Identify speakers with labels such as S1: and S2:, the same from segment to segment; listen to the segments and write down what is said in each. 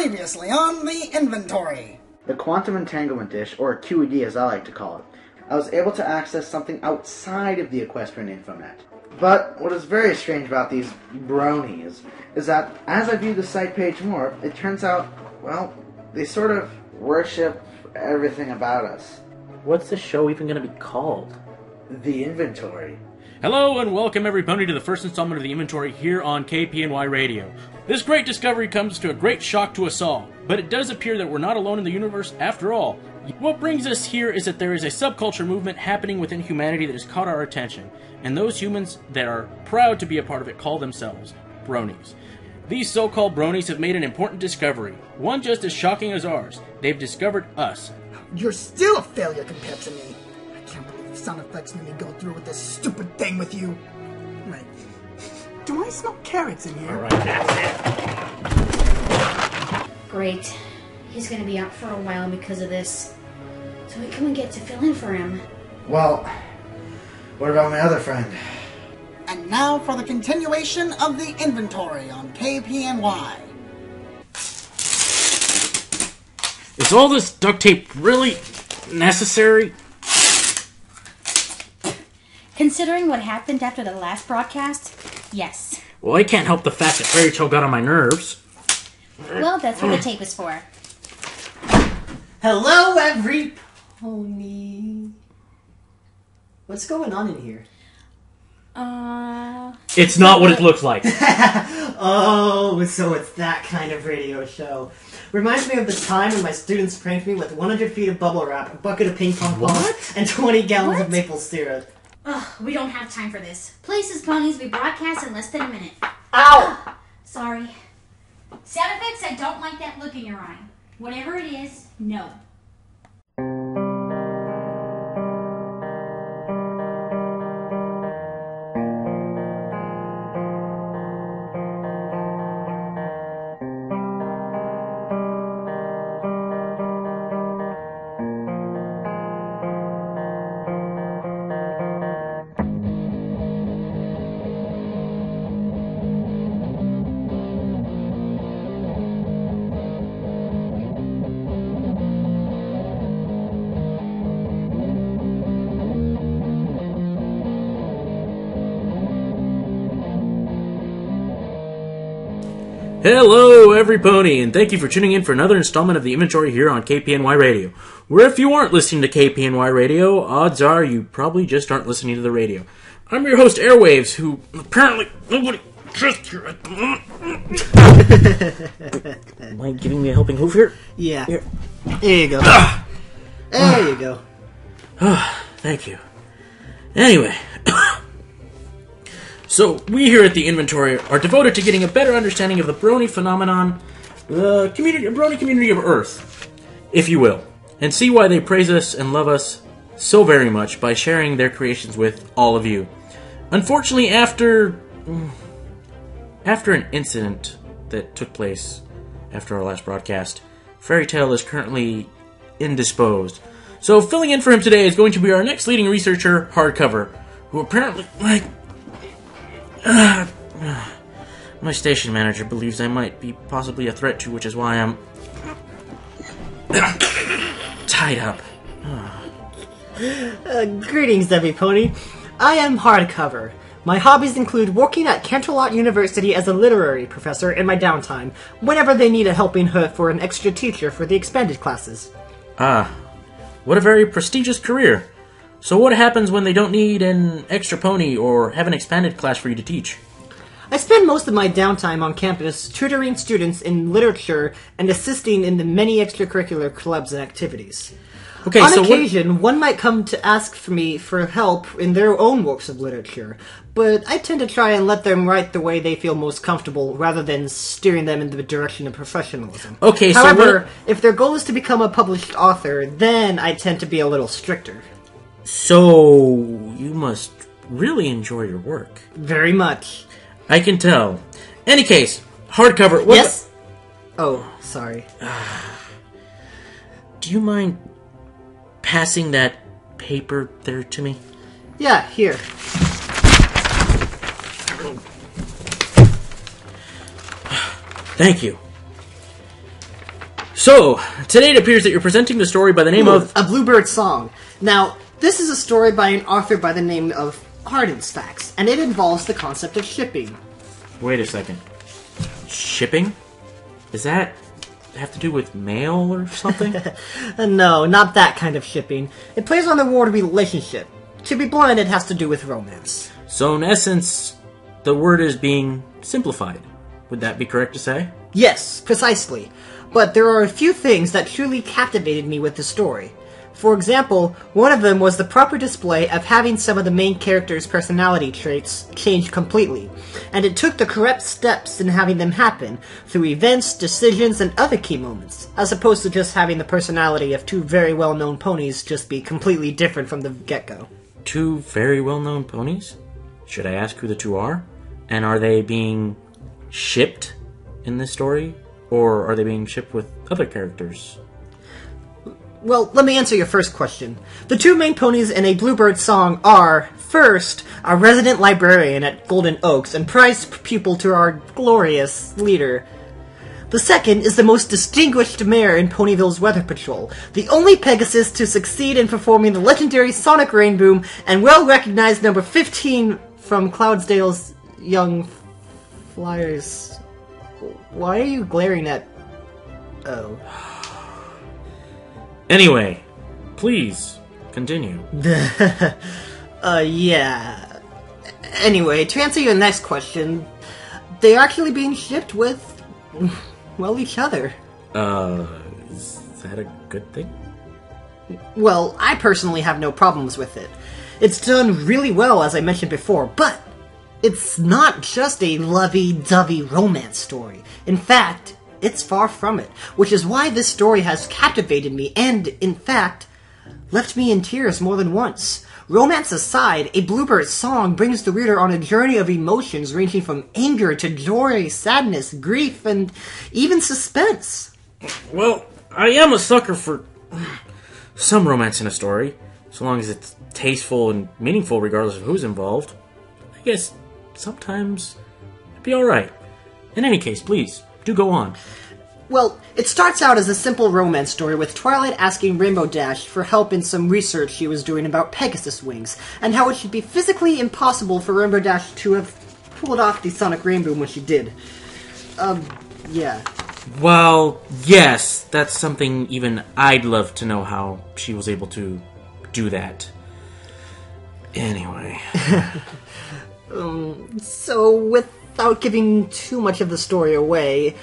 S1: Previously on the inventory.
S2: The quantum entanglement dish, or QED as I like to call it, I was able to access something outside of the equestrian infonet. But what is very strange about these bronies is that as I viewed the site page more, it turns out, well, they sort of worship everything about us.
S3: What's the show even going to be called?
S2: The Inventory.
S4: Hello and welcome everybody to the first installment of the Inventory here on KPNY Radio. This great discovery comes to a great shock to us all, but it does appear that we're not alone in the universe after all. What brings us here is that there is a subculture movement happening within humanity that has caught our attention, and those humans that are proud to be a part of it call themselves bronies. These so-called bronies have made an important discovery, one just as shocking as ours. They've discovered us.
S1: You're still a failure compared to me. I can't believe the sound effects made me go through with this stupid thing with you. Right. Do I smell carrots in here?
S4: Alright, that's it.
S5: Great. He's gonna be out for a while because of this. So we couldn't get to fill in for him.
S2: Well, what about my other friend?
S1: And now for the continuation of the inventory on KPNY.
S4: Is all this duct tape really necessary?
S5: Considering what happened after the last broadcast, yes.
S4: Well, I can't help the fact that Fairytail got on my nerves.
S5: Well, that's what the tape is for.
S6: Hello, every pony. What's going on in here?
S4: It's not what it looks like.
S6: Oh, so it's that kind of radio show. Reminds me of the time when my students pranked me with 100 feet of bubble wrap, a bucket of ping pong balls, and 20 gallons of maple syrup.
S5: Ugh, we don't have time for this. Places Ponies will be broadcast in less than a minute.
S6: Ow!
S5: Sorry. Sound effects, I don't like that look in your eye. Whatever it is, no.
S4: Hello, every pony, and thank you for tuning in for another installment of the Inventory here on KPNY Radio. Where if you aren't listening to KPNY Radio, odds are you probably just aren't listening to the radio. I'm your host, Airwaves, who apparently nobody trusts you at the moment. Am I giving me a helping hoof here?
S6: Yeah.
S4: Here.
S6: There you go. There you go.
S4: Thank you. Anyway, so we here at the Inventory are devoted to getting a better understanding of the brony phenomenon, the brony community of Earth, if you will, and see why they praise us and love us so very much by sharing their creations with all of you. Unfortunately, after an incident that took place after our last broadcast, Fairytail is currently indisposed. So filling in for him today is going to be our next leading researcher, Hardcover, who apparently, my station manager believes I might be possibly a threat to, which is why I'm tied up.
S6: Greetings, every pony. I am Hardcover. My hobbies include working at Canterlot University as a literary professor in my downtime, whenever they need a helping hand for an extra teacher for the expanded classes.
S4: What a very prestigious career. So what happens when they don't need an extra pony or have an expanded class for you to teach?
S6: I spend most of my downtime on campus tutoring students in literature and assisting in the many extracurricular clubs and activities.
S4: Okay,
S6: on
S4: so
S6: occasion, one might come to ask for me for help in their own works of literature, but I tend to try and let them write the way they feel most comfortable rather than steering them in the direction of professionalism.
S4: Okay,
S6: However, if their goal is to become a published author, then I tend to be a little stricter.
S4: So you must really enjoy your work.
S6: Very much.
S4: I can tell. Any case, Hardcover.
S6: Yes? Oh, sorry.
S4: Do you mind passing that paper there to me?
S6: Yeah, here.
S4: Thank you. So, today it appears that you're presenting the story by the name of...
S6: A Bluebird Song. Now, this is a story by an author by the name of Ardensfax, and it involves the concept of shipping.
S4: Wait a second. Shipping? Does that have to do with mail or something?
S6: No, not that kind of shipping. It plays on the word relationship. To be blunt, it has to do with romance.
S4: So, in essence, the word is being simplified. Would that be correct to say?
S6: Yes, precisely. But there are a few things that truly captivated me with the story. For example, one of them was the proper display of having some of the main characters' personality traits change completely, and it took the correct steps in having them happen, through events, decisions, and other key moments, as opposed to just having the personality of two very well-known ponies just be completely different from the get-go.
S4: Two very well-known ponies? Should I ask who the two are? And are they being shipped in this story? Or are they being shipped with other characters?
S6: Well, let me answer your first question. The two main ponies in A Bluebird Song are, first, our resident librarian at Golden Oaks and prized pupil to our glorious leader. The second is the most distinguished mare in Ponyville's Weather Patrol, the only Pegasus to succeed in performing the legendary Sonic Rainboom and well-recognized number 15 from Cloudsdale's Young Flyers. Why are you glaring at... Oh.
S4: Anyway, please, continue.
S6: Yeah. Anyway, to answer your next question, they're actually being shipped with, well, each other.
S4: Is that a good thing?
S6: Well, I personally have no problems with it. It's done really well, as I mentioned before, but it's not just a lovey-dovey romance story. In fact, it's far from it, which is why this story has captivated me and, in fact, left me in tears more than once. Romance aside, A Bluebird Song brings the reader on a journey of emotions ranging from anger to joy, sadness, grief, and even suspense.
S4: Well, I am a sucker for some romance in a story, so long as it's tasteful and meaningful regardless of who's involved. I guess sometimes it'd be alright. In any case, please, do go on.
S6: Well, it starts out as a simple romance story with Twilight asking Rainbow Dash for help in some research she was doing about Pegasus wings, and how it should be physically impossible for Rainbow Dash to have pulled off the Sonic Rainboom when she did. Yeah.
S4: Well, yes, that's something even I'd love to know how she was able to do that. Anyway.
S6: So, without giving too much of the story away,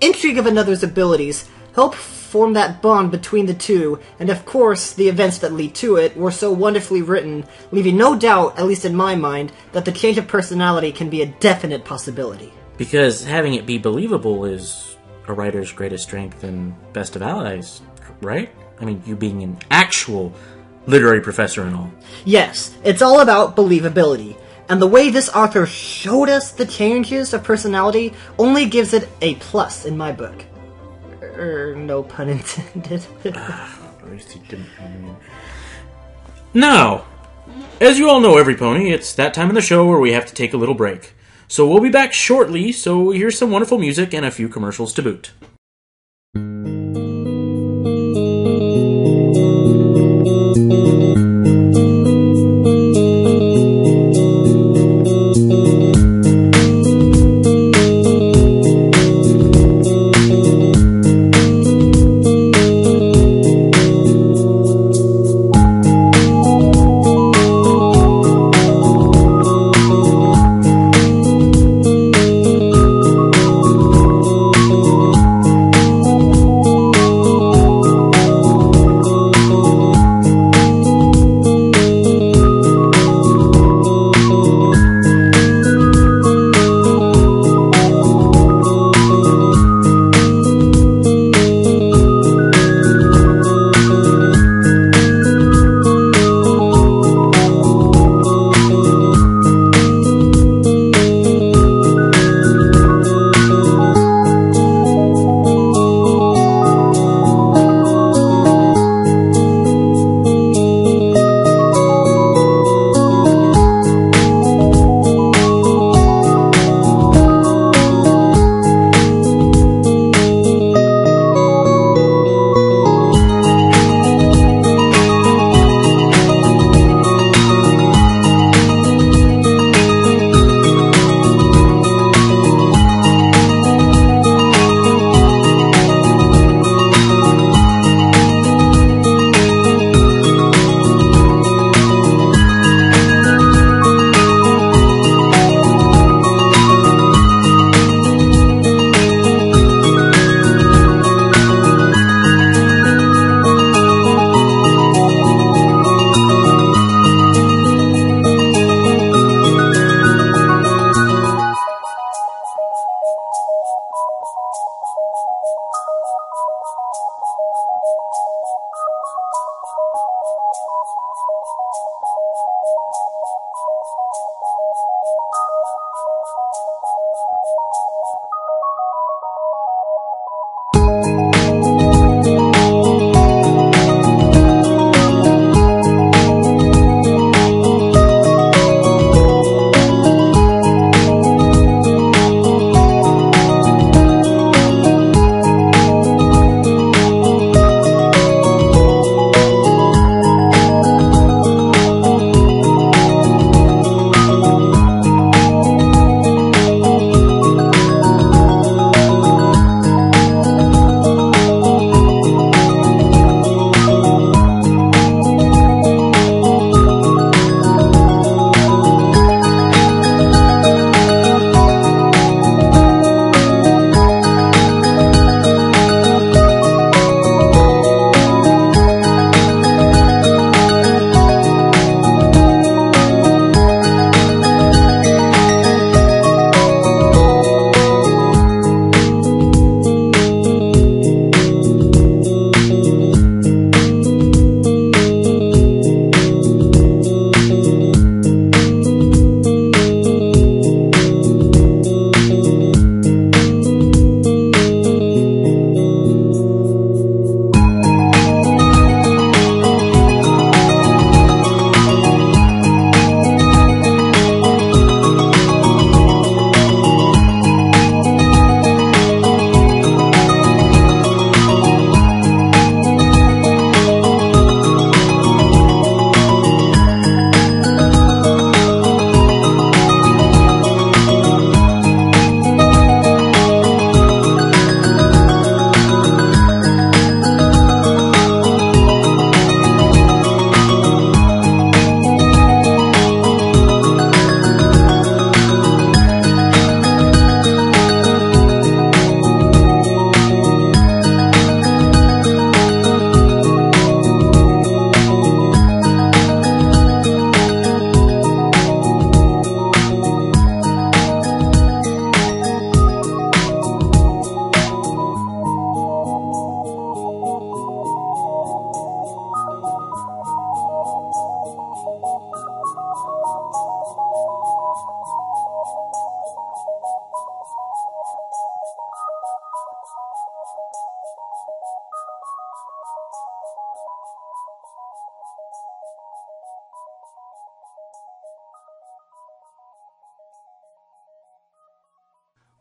S6: intrigue of another's abilities help form that bond between the two, and of course, the events that lead to it were so wonderfully written, leaving no doubt, at least in my mind, that the change of personality can be a definite possibility.
S4: Because having it be believable is a writer's greatest strength and best of allies, right? I mean, you being an actual literary professor and all.
S6: Yes, it's all about believability. And the way this author showed us the changes of personality only gives it a plus in my book. No pun intended.
S4: Now, as you all know, every pony, it's that time in the show where we have to take a little break. So we'll be back shortly, so here's some wonderful music and a few commercials to boot.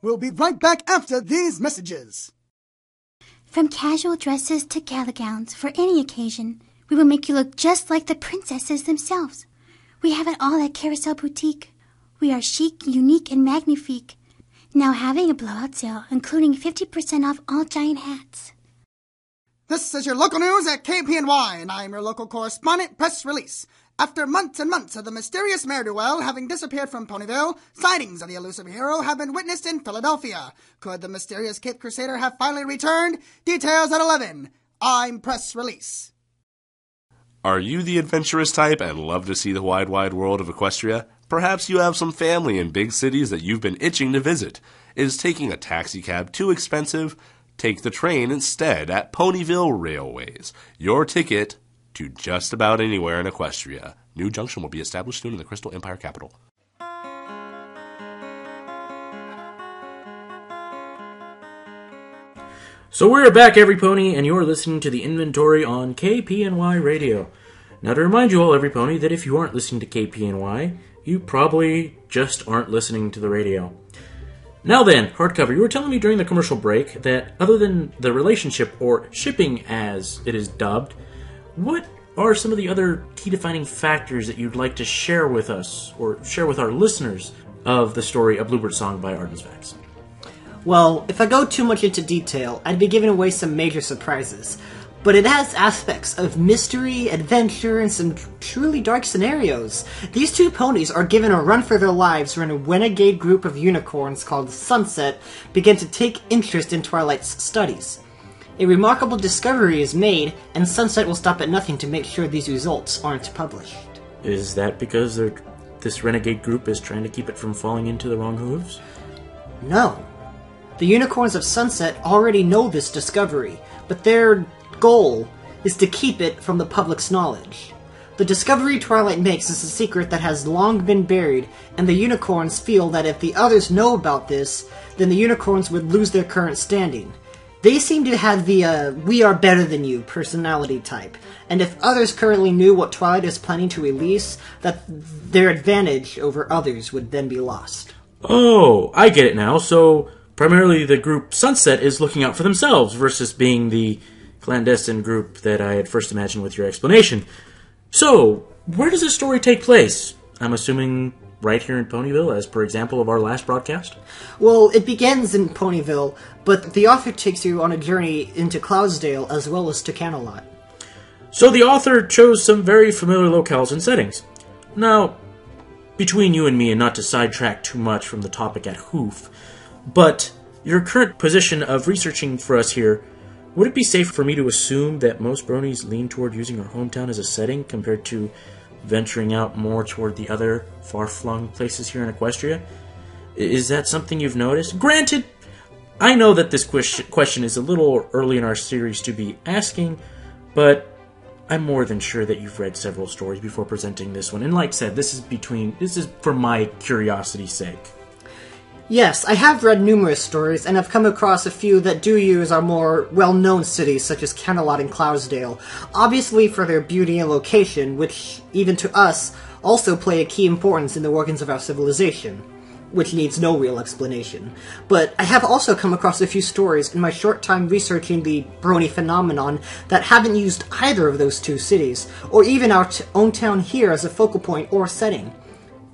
S1: We'll be right back after these messages.
S7: From casual dresses to gala gowns for any occasion, we will make you look just like the princesses themselves. We have it all at Carousel Boutique. We are chic, unique, and magnifique. Now having a blowout sale, including 50% off all giant hats.
S1: This is your local news at KPNY, and I'm your local correspondent, Press Release. After months and months of the mysterious ne'er-do-well having disappeared from Ponyville, sightings of the elusive hero have been witnessed in Philadelphia. Could the mysterious Cape Crusader have finally returned? Details at 11. I'm Press Release.
S8: Are you the adventurous type and love to see the wide, wide world of Equestria? Perhaps you have some family in big cities that you've been itching to visit. Is taking a taxi cab too expensive? Take the train instead at Ponyville Railways. Your ticket to just about anywhere in Equestria. New junction will be established soon in the Crystal Empire capital.
S4: So we're back, Every Pony, and you're listening to the inventory on KPNY Radio. Now, to remind you all, Every Pony, that if you aren't listening to KPNY, you probably just aren't listening to the radio. Now then, Hardcover, you were telling me during the commercial break that other than the relationship, or shipping as it is dubbed, what are some of the other key defining factors that you'd like to share with us, or share with our listeners, of the story A Bluebird Song by Ardensfax?
S6: Well, if I go too much into detail, I'd be giving away some major surprises. But it has aspects of mystery, adventure, and some truly dark scenarios. These two ponies are given a run for their lives when a renegade group of unicorns called Sunset begin to take interest in Twilight's studies. A remarkable discovery is made, and Sunset will stop at nothing to make sure these results aren't published.
S4: Is that because this renegade group is trying to keep it from falling into the wrong hooves?
S6: No. The unicorns of Sunset already know this discovery, but their goal is to keep it from the public's knowledge. The discovery Twilight makes is a secret that has long been buried, and the unicorns feel that if the others know about this, then the unicorns would lose their current standing. They seem to have the we are better than you personality type, and if others currently knew what Twilight is planning to release, that their advantage over others would then be lost.
S4: Oh, I get it now. So primarily the group Sunset is looking out for themselves versus being the clandestine group that I had first imagined with your explanation. So, where does this story take place? I'm assuming right here in Ponyville, as per example of our last broadcast?
S6: Well, it begins in Ponyville, but the author takes you on a journey into Cloudsdale as well as to Camelot.
S4: So the author chose some very familiar locales and settings. Now, between you and me, and not to sidetrack too much from the topic at hoof, but your current position of researching for us here, would it be safe for me to assume that most bronies lean toward using our hometown as a setting compared to venturing out more toward the other far-flung places here in Equestria? Is that something you've noticed? Granted, I know that this question is a little early in our series to be asking, but I'm more than sure that you've read several stories before presenting this one. And like I said, this is for my curiosity's sake.
S6: Yes, I have read numerous stories, and have come across a few that do use our more well-known cities, such as Camelot and Cloudsdale, obviously for their beauty and location, which, even to us, also play a key importance in the workings of our civilization, which needs no real explanation. But I have also come across a few stories in my short time researching the brony phenomenon that haven't used either of those two cities, or even our own town here as a focal point or setting.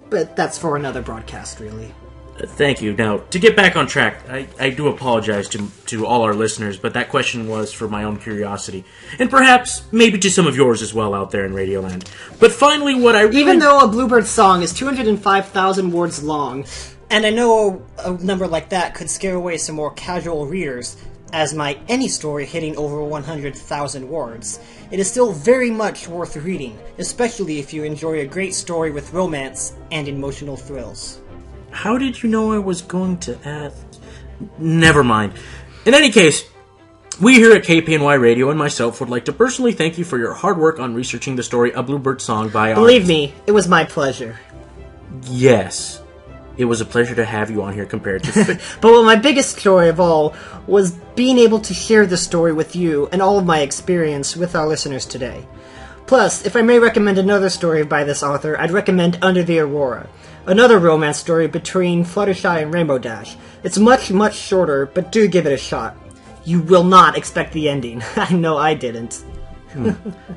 S6: But that's for another broadcast, really.
S4: Thank you. Now, to get back on track, I do apologize to all our listeners, but that question was for my own curiosity. And perhaps, maybe to some of yours as well out there in Radioland. But finally, what I really...
S6: Even though A Bluebird Song is 205,000 words long, and I know a number like that could scare away some more casual readers, as might any story hitting over 100,000 words, it is still very much worth reading, especially if you enjoy a great story with romance and emotional thrills.
S4: How did you know I was going to add... Never mind. In any case, we here at KPNY Radio and myself would like to personally thank you for your hard work on researching the story A Bluebird Song by...
S6: Believe me, it was my pleasure.
S4: Yes. It was a pleasure to have you on here compared to...
S6: But my biggest joy of all was being able to share this story with you and all of my experience with our listeners today. Plus, if I may recommend another story by this author, I'd recommend Under the Aurora. another romance story between Fluttershy and Rainbow Dash. It's much, much shorter, but do give it a shot. You will not expect the ending. I know I didn't.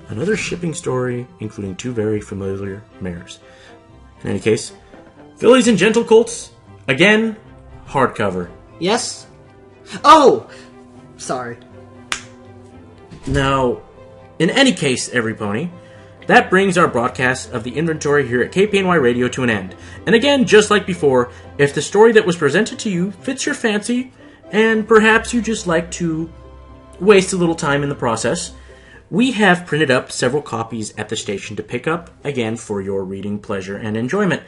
S4: Another shipping story, including two very familiar mares. In any case, Fillies and Gentle Colts, again, hardcover.
S6: Yes? Oh! Sorry.
S4: Now, in any case, every pony, that brings our broadcast of the inventory here at KPNY Radio to an end. And again, just like before, if the story that was presented to you fits your fancy, and perhaps you just like to waste a little time in the process, we have printed up several copies at the station to pick up, again, for your reading pleasure and enjoyment.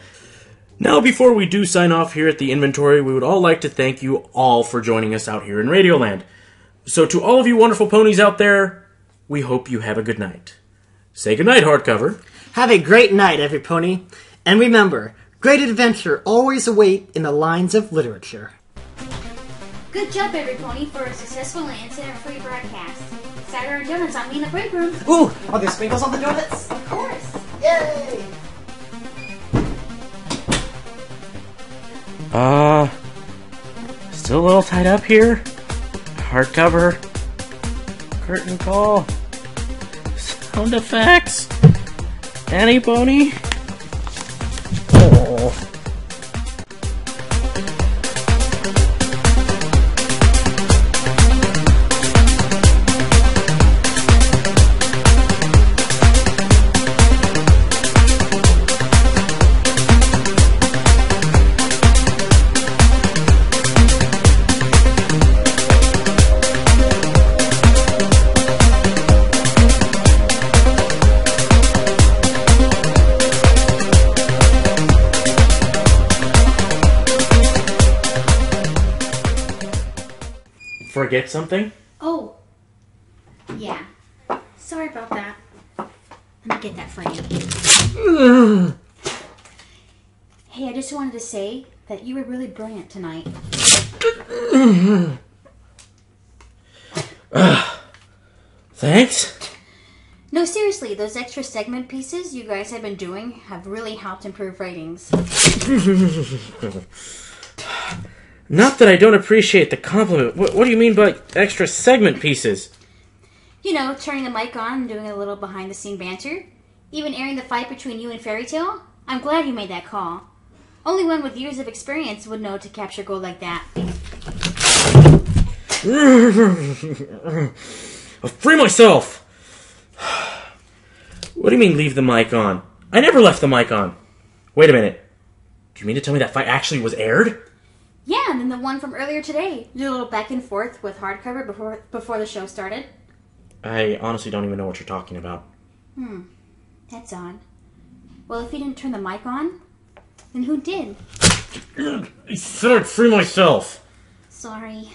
S4: Now, before we do sign off here at the inventory, we would all like to thank you all for joining us out here in Radioland. So to all of you wonderful ponies out there, we hope you have a good night. Say goodnight, hardcover.
S6: Have a great night, every pony. And remember, great adventure always await in the lines of literature.
S5: Good job, everybody, for a successful and incident-free broadcast. Cider and donuts on me in the break room.
S6: Ooh, are there sprinkles on the donuts?
S5: Of course.
S6: Yay!
S4: Still a little tied up here. Hardcover. Curtain call. Sound effects. Annie Pony. Oh. Forget something?
S5: Oh. Yeah. Sorry about that. Let me get that for you. Hey, I just wanted to say that you were really brilliant tonight.
S4: Thanks.
S5: No, seriously, those extra segment pieces you guys have been doing have really helped improve ratings.
S4: Not that I don't appreciate the compliment. What do you mean by extra segment pieces?
S5: You know, turning the mic on and doing a little behind-the-scene banter. Even airing the fight between you and Fairytail. I'm glad you made that call. Only one with years of experience would know to capture gold like that.
S4: I'll free myself! What do you mean leave the mic on? I never left the mic on. Wait a minute. Do you mean to tell me that fight actually was aired?
S5: Yeah, and then the one from earlier today. Did a little back and forth with hardcover before the show started.
S4: I honestly don't even know what you're talking about.
S5: That's odd. Well, if you didn't turn the mic on, then who did?
S4: I said I'd free myself.
S5: Sorry.